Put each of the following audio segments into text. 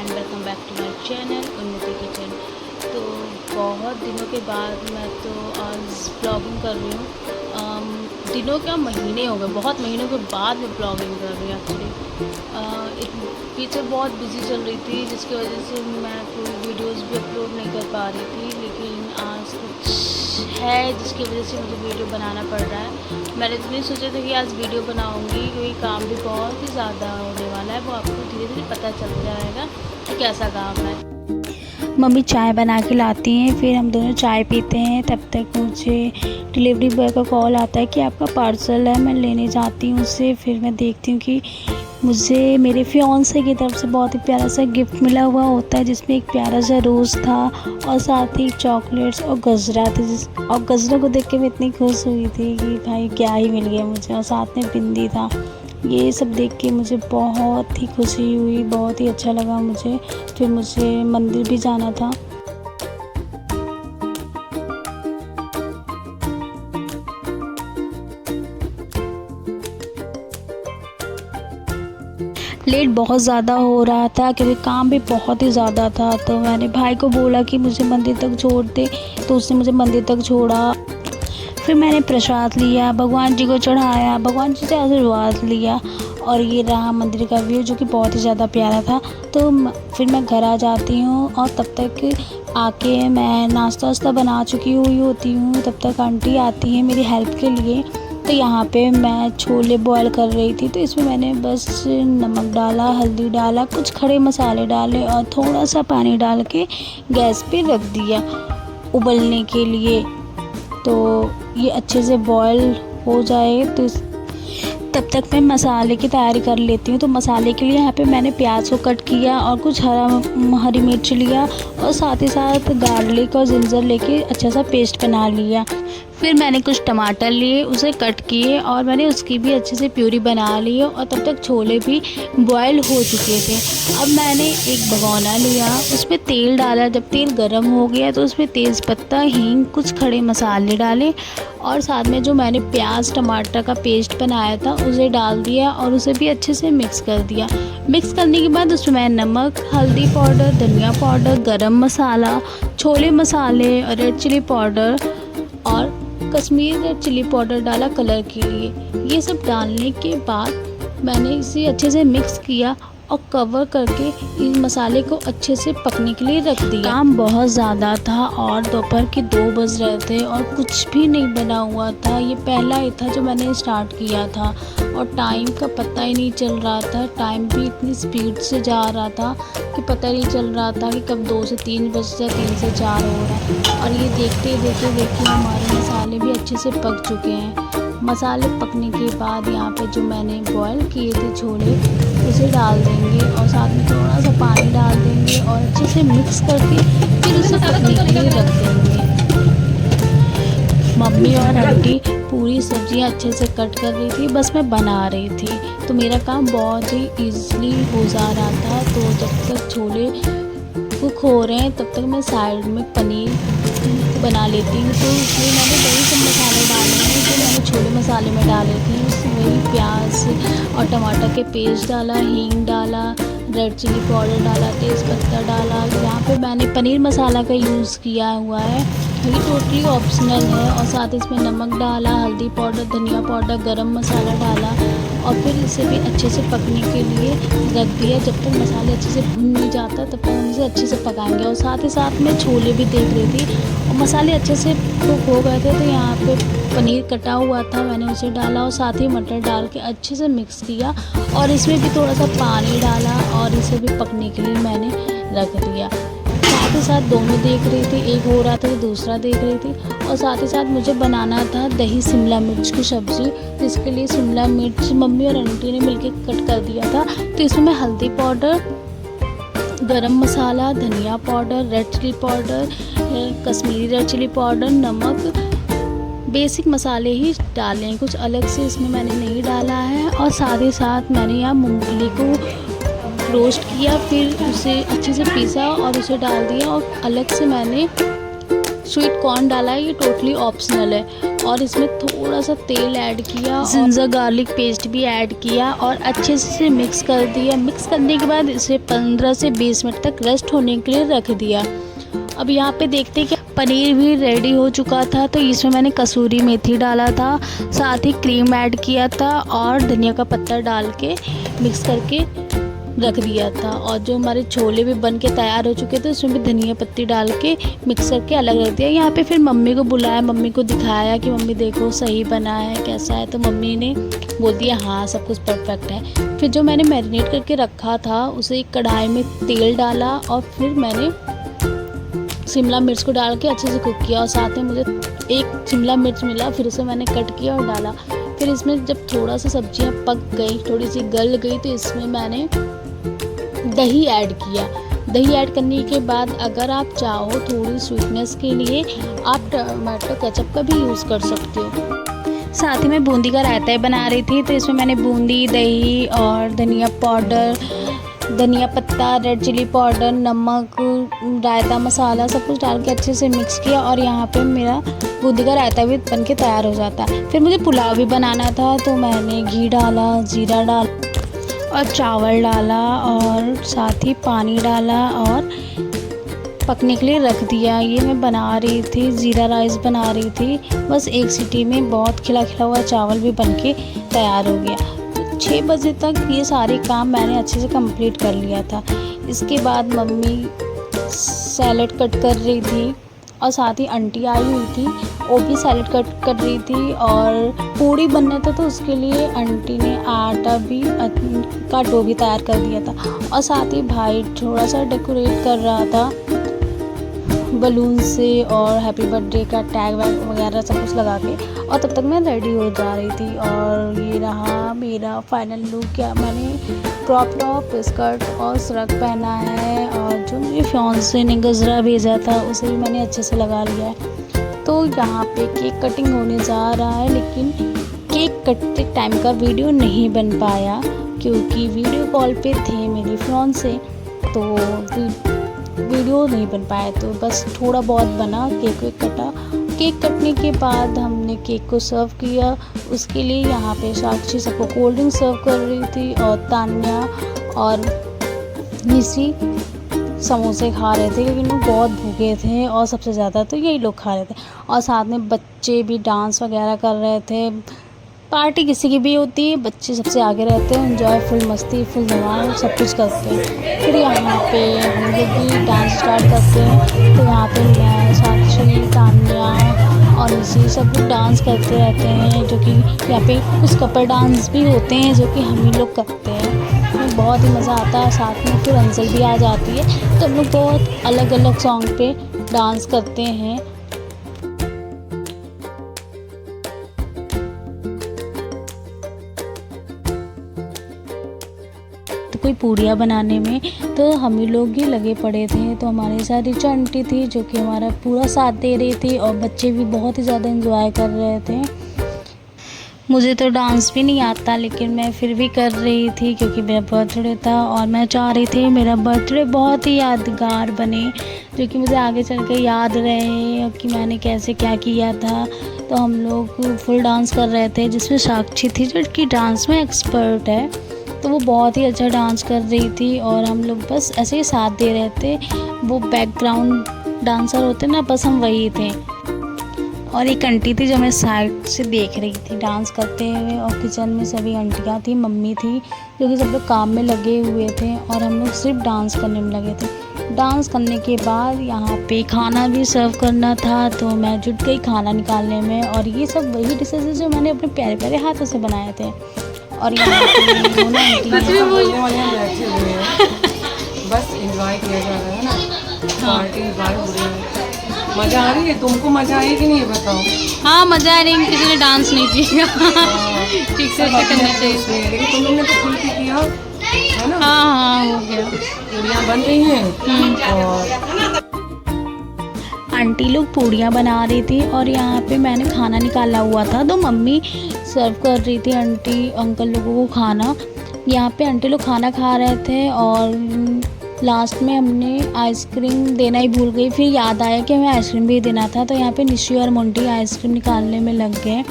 And welcome back to my channel Unnati kitchen. तो बहुत दिनों के बाद मैं तो आज ब्लॉगिंग कर रही हूँ। दिनों क्या महीने हो गए, बहुत महीनों के बाद मैं ब्लॉगिंग कर रही हूँ एक्चुअली। पीछे बहुत बिजी चल रही थी जिसकी वजह से मैं कोई वीडियोस भी अपलोड नहीं कर पा रही थी, लेकिन आज कुछ है जिसकी वजह से मुझे वीडियो बनाना पड़ रहा है। मैंने तो नहीं सोचा था कि आज वीडियो बनाऊंगी, क्योंकि काम भी बहुत ही ज़्यादा होने वाला है। वो आपको धीरे धीरे पता चल जाएगा कि कैसा काम है। मम्मी चाय बना के लाती हैं, फिर हम दोनों चाय पीते हैं। तब तक मुझे डिलीवरी बॉय का कॉल आता है कि आपका पार्सल है। मैं लेने जाती हूँ उससे। फिर मैं देखती हूँ कि मुझे मेरे फियांसे की तरफ से बहुत ही प्यारा सा गिफ्ट मिला हुआ होता है, जिसमें एक प्यारा सा रोज़ था और साथ ही चॉकलेट्स और गजरा थे। और गजरा को देख के मैं इतनी खुश हुई थी कि भाई क्या ही मिल गया मुझे, और साथ में बिंदी था। ये सब देख के मुझे बहुत ही खुशी हुई, बहुत ही अच्छा लगा मुझे। फिर मुझे मंदिर भी जाना था। लेट बहुत ज़्यादा हो रहा था क्योंकि काम भी बहुत ही ज़्यादा था। तो मैंने भाई को बोला कि मुझे मंदिर तक छोड़ दे, तो उसने मुझे मंदिर तक छोड़ा। फिर मैंने प्रसाद लिया, भगवान जी को चढ़ाया, भगवान जी से आशीर्वाद लिया। और ये रहा मंदिर का व्यू, जो कि बहुत ही ज़्यादा प्यारा था। तो फिर मैं घर आ जाती हूँ और तब तक आके मैं नाश्ता वास्ता बना चुकी हुई होती हूँ। तब तक आंटी आती है मेरी हेल्प के लिए। तो यहाँ पे मैं छोले बॉईल कर रही थी, तो इसमें मैंने बस नमक डाला, हल्दी डाला, कुछ खड़े मसाले डाले और थोड़ा सा पानी डाल के गैस पे रख दिया उबलने के लिए। तो ये अच्छे से बॉईल हो जाए तो तब तक मैं मसाले की तैयारी कर लेती हूँ। तो मसाले के लिए यहाँ पे मैंने प्याज को कट किया और कुछ हरी मिर्च लिया और साथ ही साथ गार्लिक और जिंजर लेके अच्छा सा पेस्ट बना लिया। फिर मैंने कुछ टमाटर लिए, उसे कट किए और मैंने उसकी भी अच्छे से प्यूरी बना ली। और तब तक छोले भी बॉयल हो चुके थे। अब मैंने एक भगोना लिया, उसमें तेल डाला। जब तेल गर्म हो गया तो उसमें तेज़पत्ता, हींग, कुछ खड़े मसाले डाले और साथ में जो मैंने प्याज टमाटर का पेस्ट बनाया था उसे डाल दिया और उसे भी अच्छे से मिक्स कर दिया। मिक्स करने के बाद उसमें मैं नमक, हल्दी पाउडर, धनिया पाउडर, गरम मसाला, छोले मसाले, रेड चिली पाउडर और कश्मीरी रेड चिली पाउडर डाला कलर के लिए। ये सब डालने के बाद मैंने इसे अच्छे से मिक्स किया और कवर करके इस मसाले को अच्छे से पकने के लिए रख दिया। काम बहुत ज़्यादा था और दोपहर के 2 बज रहे थे और कुछ भी नहीं बना हुआ था। ये पहला ही था जो मैंने स्टार्ट किया था और टाइम का पता ही नहीं चल रहा था। टाइम भी इतनी स्पीड से जा रहा था कि पता ही नहीं चल रहा था कि कब 2 से 3 बज जाए, 3 से 4 हो रहा है। और ये देखते देखते हमारे मसाले भी अच्छे से पक चुके हैं। मसाले पकने के बाद यहाँ पे जो मैंने बॉईल किए थे छोले उसे डाल देंगे और साथ में थोड़ा सा पानी डाल देंगे और अच्छे से मिक्स करके फिर उसे पकने के लिए रख देंगे। मम्मी और आंटी पूरी सब्जियां अच्छे से कट कर रही थी, बस मैं बना रही थी। तो मेरा काम बहुत ही ईजिली हो जा रहा था। तो जब तक छोले कुक हो रहे हैं तब तक मैं साइड में पनीर बना लेती हूँ। तो इसलिए मैंने वही सब मसाले डाले हैं जो मैंने छोले मसाले में डाले थे। वही प्याज और टमाटर के पेस्ट डाला, हींग डाला, रेड चिली पाउडर डाला, तेज़पत्ता डाला। यहाँ पे मैंने पनीर मसाला का यूज़ किया हुआ है, ये टोटली ऑप्शनल है। और साथ ही इसमें नमक डाला, हल्दी पाउडर, धनिया पाउडर, गरम मसाला डाला और फिर इसे भी अच्छे से पकने के लिए रख दिया। जब तक मसाले अच्छे से भुन नहीं जाता तब तक हम इसे अच्छे से पकाएंगे। और साथ ही साथ मैं छोले भी देख रही थी और मसाले अच्छे से कुक हो गए थे। तो यहाँ पे पनीर कटा हुआ था, मैंने उसे डाला और साथ ही मटर डाल के अच्छे से मिक्स किया और इसमें भी थोड़ा सा पानी डाला और इसे भी पकने के लिए मैंने रख दिया। साथ ही साथ दोनों देख रही थी, एक हो रहा था तो दूसरा देख रही थी। और साथ ही साथ मुझे बनाना था दही शिमला मिर्च की सब्ज़ी, जिसके लिए शिमला मिर्च मम्मी और आंटी ने मिलकर कट कर दिया था। तो इसमें मैं हल्दी पाउडर, गरम मसाला, धनिया powder, red chilli powder, Kashmiri red chilli powder, नमक, बेसिक मसाले ही डाले हैं, कुछ अलग से इसमें मैंने नहीं डाला है। और साथ ही साथ मैंने यहाँ मूंगफली को रोस्ट किया, फिर उसे अच्छे से पीसा और उसे डाल दिया। और अलग से मैंने स्वीट कॉर्न डाला है, ये टोटली ऑप्शनल है। और इसमें थोड़ा सा तेल ऐड किया, जिंजर गार्लिक पेस्ट भी ऐड किया और अच्छे से मिक्स कर दिया। मिक्स करने के बाद इसे 15 से 20 मिनट तक रेस्ट होने के लिए रख दिया। अब यहाँ पे देखते हैं कि पनीर भी रेडी हो चुका था, तो इसमें मैंने कसूरी मेथी डाला था, साथ ही क्रीम ऐड किया था और धनिया का पत्ता डाल के मिक्स करके रख दिया था। और जो हमारे छोले भी बन के तैयार हो चुके थे उसमें भी धनिया पत्ती डाल के मिक्स करके अलग रख दिया। यहाँ पे फिर मम्मी को बुलाया, मम्मी को दिखाया कि मम्मी देखो सही बना है, कैसा है। तो मम्मी ने बोल दिया हाँ सब कुछ परफेक्ट है। फिर जो मैंने मैरिनेट करके रखा था उसे एक कढ़ाई में तेल डाला और फिर मैंने शिमला मिर्च को डाल के अच्छे से कुक किया। और साथ में मुझे एक शिमला मिर्च मिला, फिर उसे मैंने कट किया और डाला। फिर इसमें जब थोड़ा सा सब्जियां पक गई, थोड़ी सी गल गई, तो इसमें मैंने दही ऐड किया। दही ऐड करने के बाद अगर आप चाहो थोड़ी स्वीटनेस के लिए आप टमाटो केचप का भी यूज़ कर सकते हो। साथ ही मैं बूंदी का रायता बना रही थी, तो इसमें मैंने बूंदी, दही और धनिया पाउडर, धनिया पत्ता, रेड चिली पाउडर, नमक, रायता मसाला सब कुछ डाल के अच्छे से मिक्स किया। और यहाँ पे मेरा बूंदी का रायता भी बन के तैयार हो जाता है। फिर मुझे पुलाव भी बनाना था, तो मैंने घी डाला, जीरा डाला और चावल डाला और साथ ही पानी डाला और पकने के लिए रख दिया। ये मैं बना रही थी, ज़ीरा राइस बना रही थी। बस एक सीटी में बहुत खिला खिला हुआ चावल भी बन के तैयार हो गया। 6 बजे तक ये सारे काम मैंने अच्छे से कंप्लीट कर लिया था। इसके बाद मम्मी सैलड कट कर रही थी और साथ ही आंटी आई हुई थी, वो भी सैलड कट कर रही थी। और पूड़ी बनना था तो उसके लिए आंटी ने आटा भी का डो भी तैयार कर दिया था। और साथ ही भाई थोड़ा सा डेकोरेट कर रहा था बलून से और हैप्पी बर्थडे का टैग वैग वगैरह सब कुछ लगा के। और तब तक मैं रेडी हो जा रही थी। और ये रहा मेरा फाइनल लुक। क्या मैंने क्रॉप टॉप, स्कर्ट और श्रग पहना है। और जो मेरे फियांसे ने गजरा भेजा था उसे भी मैंने अच्छे से लगा लिया है। तो यहाँ पे केक कटिंग होने जा रहा है, लेकिन केक कटते टाइम का वीडियो नहीं बन पाया क्योंकि वीडियो कॉल पे थे मेरे फियांसे, तो वीडियो नहीं बन पाया। तो बस थोड़ा बहुत बना, केक वेक कटा। केक कटने के बाद हमने केक को सर्व किया। उसके लिए यहाँ पे साक्षी सबको कोल्ड ड्रिंक सर्व कर रही थी और तान्या और निशी समोसे खा रहे थे क्योंकि लोग बहुत भूखे थे और सबसे ज़्यादा तो यही लोग खा रहे थे। और साथ में बच्चे भी डांस वगैरह कर रहे थे। पार्टी किसी की भी होती है, बच्चे सबसे आगे रहते हैं, एंजॉय, फुल मस्ती, फुल धमाल सब कुछ करते हैं। फिर यहाँ पे हम लोग भी डांस स्टार्ट करते हैं। तो यहाँ पे मैं, साक्षी, तान्या और निशी सब लोग डांस करते रहते हैं, जो कि यहाँ पे कुछ कपल डांस भी होते हैं जो कि हम ही लोग करते हैं। बहुत ही मज़ा आता है। साथ में फिर अंजल भी आ जाती है, तो हम लोग बहुत अलग अलग सॉन्ग पे डांस करते हैं। तो कोई पूड़ियाँ बनाने में तो हम ही लोग ही लगे पड़े थे। तो हमारे साथ रिचा आंटी थी जो कि हमारा पूरा साथ दे रही थी और बच्चे भी बहुत ही ज़्यादा एंजॉय कर रहे थे। मुझे तो डांस भी नहीं आता, लेकिन मैं फिर भी कर रही थी क्योंकि मेरा बर्थडे था और मैं चाह रही थी मेरा बर्थडे बहुत ही यादगार बने, जो कि मुझे आगे चल के याद रहे कि मैंने कैसे क्या किया था। तो हम लोग फुल डांस कर रहे थे, जिसमें साक्षी थी जो कि डांस में एक्सपर्ट है, तो वो बहुत ही अच्छा डांस कर रही थी और हम लोग बस ऐसे ही साथ दे रहे थे। वो बैकग्राउंड डांसर होते ना, बस हम वही थे। और एक आंटी थी जो मैं साइड से देख रही थी डांस करते हुए। और किचन में सभी आंटियाँ थी, मम्मी थी, जो कि सब लोग काम में लगे हुए थे और हम लोग सिर्फ डांस करने में लगे थे। डांस करने के बाद यहाँ पे खाना भी सर्व करना था, तो मैं जुट गई खाना निकालने में। और ये सब वही डिशेज जो मैंने अपने प्यारे प्यारे हाथों से बनाए थे। और यहाँ पे दोनों आंटी बस एंजॉय किया जा रहा है ना, पार्टी एंजॉय हो रही है। मज़ा आ रही है? तुमको मज़ा आई कि नहीं बताओ? हाँ मज़ा आ रही है, किसी ने डांस नहीं किया ठीक से करना चाहिए, लेकिन तुम लोग ने तो खुल के किया है ना। हाँ हो गया। पूड़ियाँ बन रही हैं और आंटी लोग पूड़ियाँ बना रही थी और यहाँ पे मैंने खाना निकाला हुआ था, तो मम्मी सर्व कर रही थी आंटी अंकल लोगों को खाना। यहाँ पे आंटी लोग खाना खा रहे थे और लास्ट में हमने आइसक्रीम देना ही भूल गई, फिर याद आया कि हमें आइसक्रीम भी देना था। तो यहाँ पे निशी और मोंटी आइसक्रीम निकालने में लग गए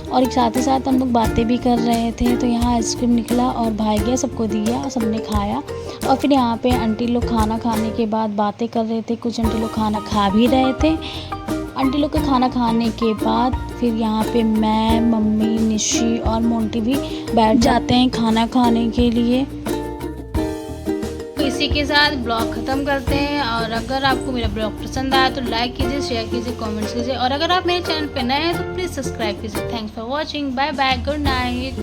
और साथ ही साथ हम लोग बातें भी कर रहे थे। तो यहाँ आइसक्रीम निकला और भाई गया, सबको दिया और सबने खाया। और फिर यहाँ पे आंटी लोग खाना खाने के बाद बातें कर रहे थे, कुछ आंटी लोग खाना खा भी रहे थे। आंटी लोग के खाना खाने के बाद फिर यहाँ पे मैं, मम्मी, निशी और मोंटी भी बैठ जाते हैं खाना खाने के लिए। तो इसी के साथ ब्लॉग ख़त्म करते हैं। और अगर आपको मेरा ब्लॉग पसंद आया तो लाइक कीजिए, शेयर कीजिए, कमेंट्स कीजिए। और अगर आप मेरे चैनल पे नए हैं तो प्लीज़ सब्सक्राइब कीजिए। Thanks for watching. Bye bye, good night.